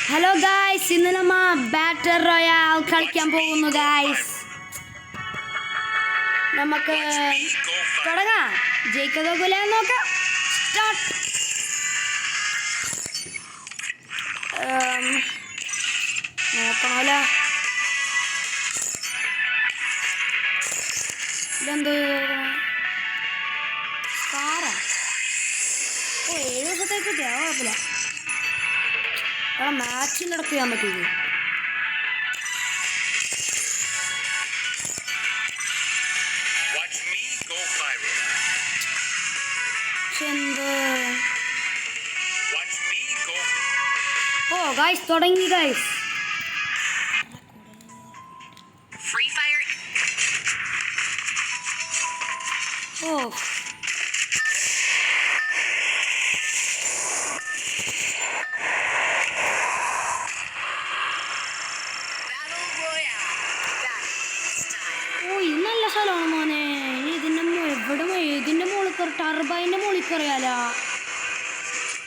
Hello guys, ഇന്ന് നമ്മ batter royal കളിക്കാൻ പോകുന്നു ഗായ്സ്. നമുക്ക് തുടങ്ങാം. ജയിക്കതോ പോലെ നോക്കാം. സ്റ്റാർട്ട്. നോക്കണമല്ലോ. ഇതെന്ത് സ്റ്റാറാ? 7 ദിവസത്തേക്ക് കിട്ടിയാ കുഴപ്പമില്ല. മാച്ചിൻ്റെ ഇടയ്ക്ക് ചെയ്യാൻ പറ്റിയത്. ഓ ഗായ്സ്, തുടങ്ങി ഗായ്സ്. ഓ നല്ല സ്ഥലമാണ് മോനെ. ഇതിൻ്റെ മുകളിൽ കയറി ടർബൈൻ്റെ മുകളിൽ കയറിയാലോ?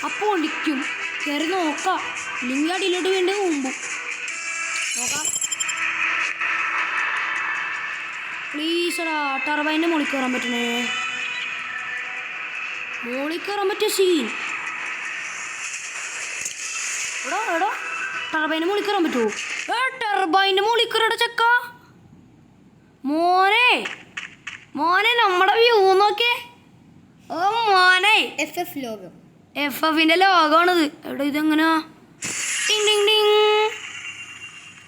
അപ്പോൾ ഒളിക്കും. കയറി നോക്കാം. ഇല്ലെങ്കിൽ അടിയിലോട്ട് വീണ്ടും മുമ്പും നോക്കാം. പ്ലീസടാ, ടർബൈൻ്റെ മുകളിൽ കയറാൻ പറ്റണേ. മുകളിൽ കയറാൻ പറ്റിയ സീൻ. എടോ ടർബൈൻ്റെ മുകളിൽ കയറാൻ പറ്റുമോ? ടർബൈൻ്റെ മുകളിൽ കയറട ചക്ക. മോനെ നമ്മുടെ വ്യൂ നോക്കേ. ഓ മോനെ, FFന്റെ ലോകമാണിത്. എവിടെ ഇതെങ്ങനാ? ടിങ് ടിങ് ടിങ്.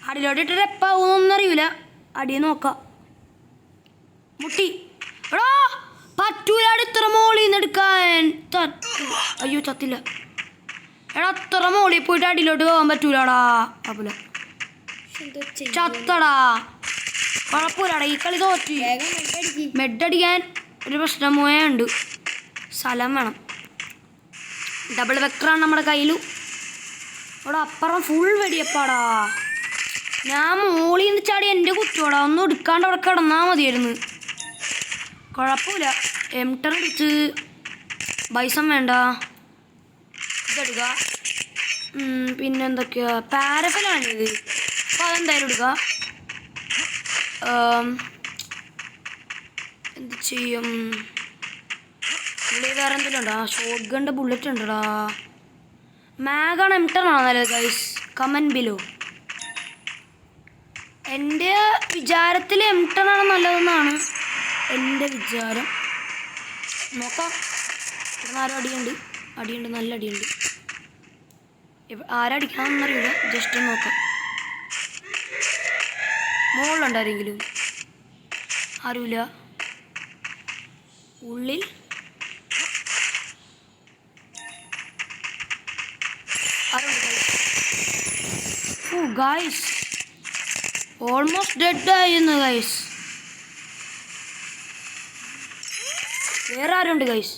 അടിയിലോട്ട് ഇട്ടിട്ട് എപ്പാവൂന്നൊന്നും അറിയൂല. അടിയെ നോക്കാം. മുട്ടി. എടാ പറ്റൂല. ഇത്ര മോളിൽ നിന്ന് എടുക്കാൻ. അയ്യോ ചത്തില്ല. എടാ അത്ര മോളിൽ പോയിട്ട് അടിയിലോട്ട് പോകാൻ പറ്റൂലടാ. അപ്പൂല ചത്തടാ. കുഴപ്പമില്ലടാ, ഈ കളി തോറ്റി. മെഡടിക്കാൻ ഒരു പ്രശ്നം ഉണ്ട്. സ്ഥലം വേണം. ഡബിൾ വെക്ടറാണ് നമ്മുടെ കയ്യിൽ. അവിടെ അപ്പുറം ഫുൾ വെടിയപ്പാടാ. ഞാൻ മോളിൽ നിന്ന് ചാടി എൻ്റെ കുറ്റോടാ. ഒന്നും എടുക്കാണ്ട് അവിടെ കിടന്നാൽ മതിയായിരുന്നു. കുഴപ്പമില്ല. M10 എടുത്ത് ബൈസം വേണ്ട. ഇതെടുക്കുക. പിന്നെന്തൊക്കെയാ? പാരഫലാണിത്. അപ്പോൾ അതെന്തായാലും എടുക്കുക. എന്ത് ചെയ്യും? ഇവിടെ വേറെ എന്തെങ്കിലും ഉണ്ടോ? ഷോട്ട് ഗണ്ണിൻ്റെ ബുള്ളറ്റ് ഉണ്ടടാ. മാഗാണ് M10 ആണോ നല്ലത് ഗൈസ്? Comment below. എൻ്റെ വിചാരത്തിൽ M10 ആണ് നല്ലതെന്നാണ് എൻ്റെ വിചാരം. നോക്കാം. ഇവിടെ ആരും അടിയുണ്ട്. നല്ല അടിയുണ്ട്. ആരടിക്കണമെന്നറിയില്ല. ജസ്റ്റ് നോക്കാം. മുകളിലുണ്ടാരെങ്കിലും? ആരുമില്ല. ഉള്ളിൽ ഓ ഗൈസ്, ഓൾമോസ്റ്റ് ഡെഡ് ആയിരുന്നു ഗൈസ്. വേറെ ആരുണ്ട് ഗൈസ്?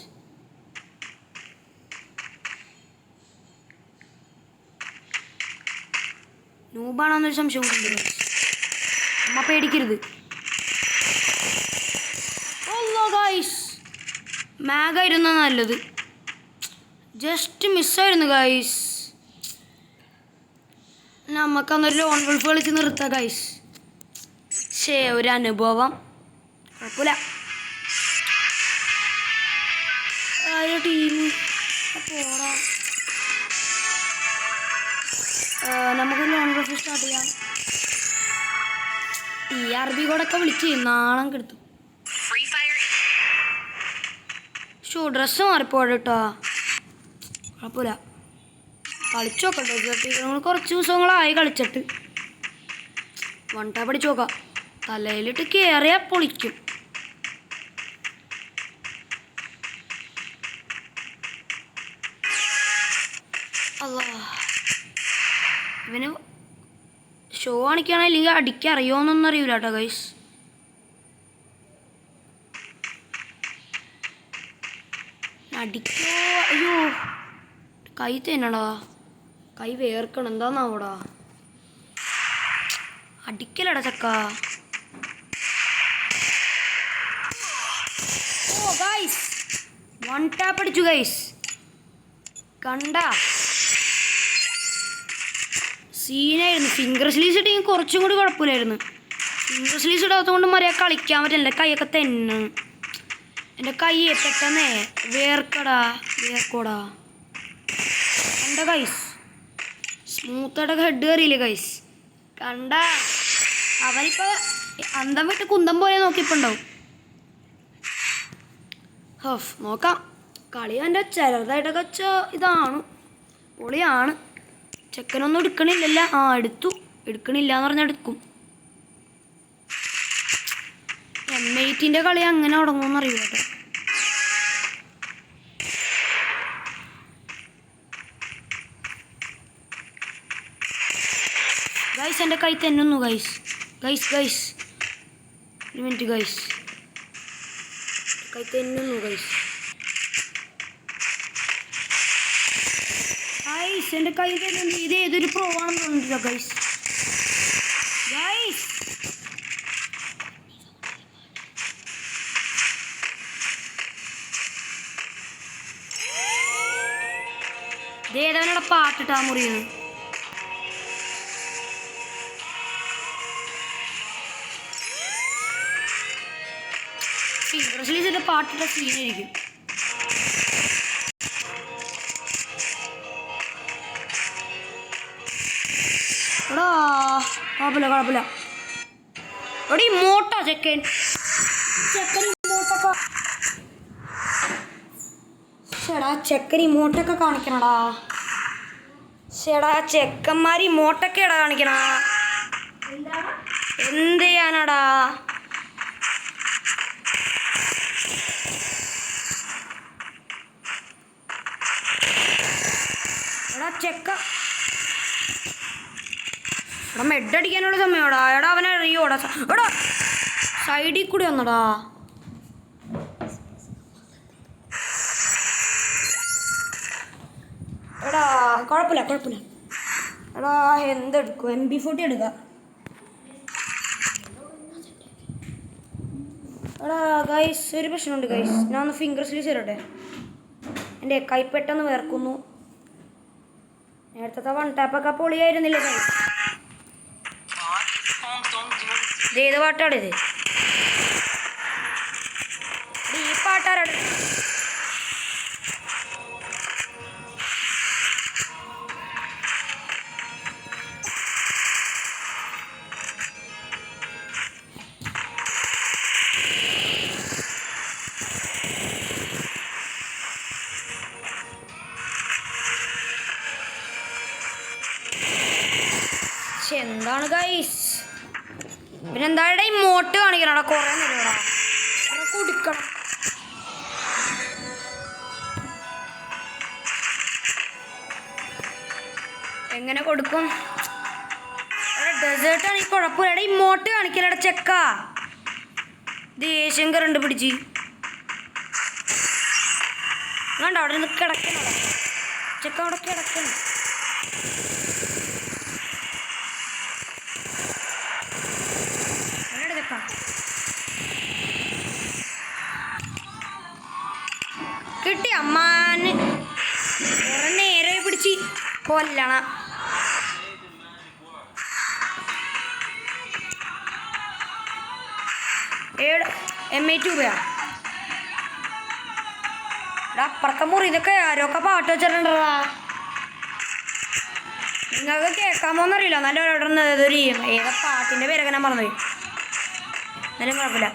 നൂബാണെന്നൊരു സംശയം ഉണ്ട് ഗൈസ്. അമ്മ പേടിക്കരുത്. ഓ ഗൈസ്, മാഗായിരുന്നു നല്ലത്. ജസ്റ്റ് മിസ്സായിരുന്നു ഗൈസ്. നമുക്കന്നൊരു ലോൺ വോൾഫ് കളിച്ച് നിർത്താം ഗൈസ്. ഒരു അനുഭവം. കുഴപ്പമില്ല. ടീം പോടാ. നമുക്ക് ലോൺ വോൾഫ് സ്റ്റാർട്ട് ചെയ്യാം. TRB കൂടെ വിളിച്ച് നാളം കെടുത്തു. ഡ്രസ്സ് മാറിപ്പോട്ടോ. കുഴപ്പമില്ല. കളിച്ചു നോക്കട്ടെ. കുറച്ച് ദിവസങ്ങളായി കളിച്ചിട്ട്. വണ്ടാ പഠിച്ചു നോക്കാം. തലയിലിട്ട് കയറിയാ പൊളിക്കും. അല്ലാ, ഇവന് ഷോ കാണിക്കുകയാണോ ഇല്ലെങ്കിൽ അടിക്കറിയോന്നൊന്നും അറിയില്ല കേട്ടോ ഗൈസ്. അടിക്കോ? അയ്യോ, കൈ തന്നെടാ. കൈ വേർക്കണം. എന്താന്നാവോടാ? അടിക്കലടാ ചക്ക. ഓ ഗൈസ്, വൺ ടാപ്പ് അടിച്ചു ഗൈസ്. കണ്ട സീനായിരുന്നു. ഫിംഗർ സ്ലീവ്സ് ഇട്ടെങ്കിൽ കുറച്ചും കൂടി കുഴപ്പമില്ലായിരുന്നു. ഫിംഗർ സ്ലീവ്സ് ഇടാത്തതുകൊണ്ട് മര്യാദ കളിക്കാൻ പറ്റില്ല. എൻ്റെ കൈയൊക്കെ തന്നെ എൻ്റെ കൈ പെട്ടെന്നേ വേർക്കോടാ കണ്ട ഗൈസ്. സ്മൂത്തായിട്ടൊക്കെ ഹെഡ് കയറിയില്ലേ ഗൈസ്? കണ്ട അവനിപ്പോൾ അന്തം വിട്ട് കുന്തം പോലെ നോക്കിയപ്പോൾ നോക്കാം. കളി എൻ്റെ ചിലതായിട്ടൊക്കെ ഇതാണ്, പൊളിയാണ്. ചെക്കനൊന്നും എടുക്കണില്ലല്ല. എടുക്കണില്ല എന്ന് പറഞ്ഞാൽ എടുക്കും. M8-ൻ്റെ കളി അങ്ങനെ തുടങ്ങുമെന്ന് അറിയില്ല കേട്ടോ. ഗൈസ് എൻ്റെ കൈ തെന്നുന്നു ഗൈസ്. ഒരു മിനിറ്റ് ഗൈസ്, കൈ തെന്നുന്നു ഗൈസ്. എൻ്റെ കൈ തെന്നുന്നു. ഇത് ഏതൊരു പ്രോ ആണെന്ന് തോന്നുന്നില്ല ഗൈസ്. ഇതേതവനോടെ പാട്ടിട്ടാ മുറിയുന്നു. ഫിംഗർ സ്ലീവ്സിൻ്റെ പാട്ടിട്ട സീനായിരിക്കും. എടാ കുഴപ്പമില്ല. എടീ മോട്ടാ ചെക്കൻ ഇമോട്ടൊക്കെ. ചെക്കൻ ഇമോട്ടൊക്കെ കാണിക്കണടാ. ചെക്കന്മാർ ഇമോട്ടൊക്കെ കാണിക്കണ. എന്ത് ചെയ്യാനാടാ? ചെക്ക മെഡടിക്കാനുള്ള സമയമാടാ. അവനെ അറിയോടാ. സൈഡിൽ കൂടി വന്നടാ. കുഴപ്പമില്ല. എന്തെടുക്കും? MP40 എടുക്കാം. ഗൈസ് ഒരു പ്രശ്നമുണ്ട് ഗൈസ്. ഞാൻ ഒന്ന് ഫിംഗർ സ്ലീവ്സ് തരട്ടെ. എൻ്റെ കൈ പെട്ടെന്ന് വേർക്കുന്നു. നേരത്തെ 1 ടാപ്പൊക്കെ പൊളിയായിരുന്നില്ല ഗൈസ്. ഏത് പാട്ടാണിത്? ഈ പാട്ടാരാണ്? എന്താണ് ഗൈസ്? പിന്നെന്താ ഈ മോട്ട് കാണിക്കണടാ? കുറേ നേരടാ കുടിക്കണം. എങ്ങനെ കൊടുക്കും? ഡെസേർട്ടാണ് ഈ കുഴപ്പമില്ലടാ. ഈ മോട്ട് കാണിക്കലടാ ചെക്ക. ദേഷ്യം കറണ്ട് പിടിച്ച് വേണ്ട. അവിടെ നിന്ന് കിടക്കണടാ ചെക്ക. അവിടെ കിടക്കണം. കിട്ടി അമ്മാന്. കുറെ നേരെ പിടിച്ച് കൊല്ലണ. M8 രൂപയാ. അപ്പുറത്തെ മുറി ഇതൊക്കെ ആരൊക്കെ പാട്ട് വെച്ചിട്ടുണ്ടാ. നിങ്ങൾക്ക് കേൾക്കാമോന്നറിയില്ല. നല്ല ഒരിടൊരു ഏതാ പാട്ടിൻ്റെ പേരൊക്കെ ഞാൻ മറന്നുപോയി. എന്നാലും കുഴപ്പമില്ല.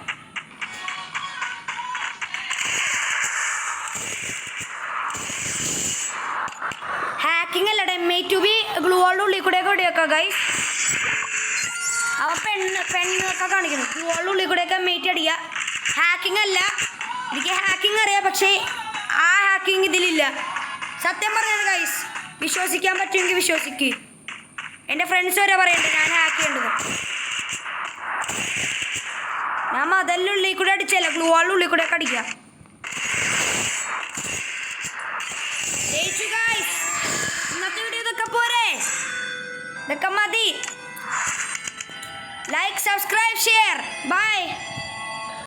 ഹാക്കിംഗ് അല്ലടാ. M8 ഗ്ലൂ വാളിൻ്റെ ഉള്ളിൽ കൂടെയൊക്കെ ഇടിയേക്കാം ഗൈസ്. അവ പെണ്ണൊക്കെ കാണിക്കുന്നു. ഗ്ലൂ വാളിൻ്റെ ഉള്ളിൽ കൂടെയൊക്കെ M8 അടിക്കുക. ഹാക്കിംഗ് അല്ല. എനിക്ക് ഹാക്കിംഗ് അറിയാം, പക്ഷേ ആ ഹാക്കിംഗ് ഇതിലില്ല. സത്യം പറഞ്ഞത് ഗൈസ്. വിശ്വസിക്കാൻ പറ്റുമെങ്കിൽ വിശ്വസിക്ക്. എൻ്റെ ഫ്രണ്ട്സ് വരെ പറയണ്ടേ ഞാൻ ഹാക്ക് ചെയ്യേണ്ടത്. ഞാൻ മതലിൻ്റെ ഉള്ളിൽ കൂടെ അടിച്ചല്ല, ഗ്ലൂ വാളിൻ്റെ ഉള്ളിൽ കൂടെയൊക്കെ അടിക്കാം. ഇന്നത്തെ വീഡിയോ ഇതൊക്കെ പോരെ? ഇതൊക്കെ മതി.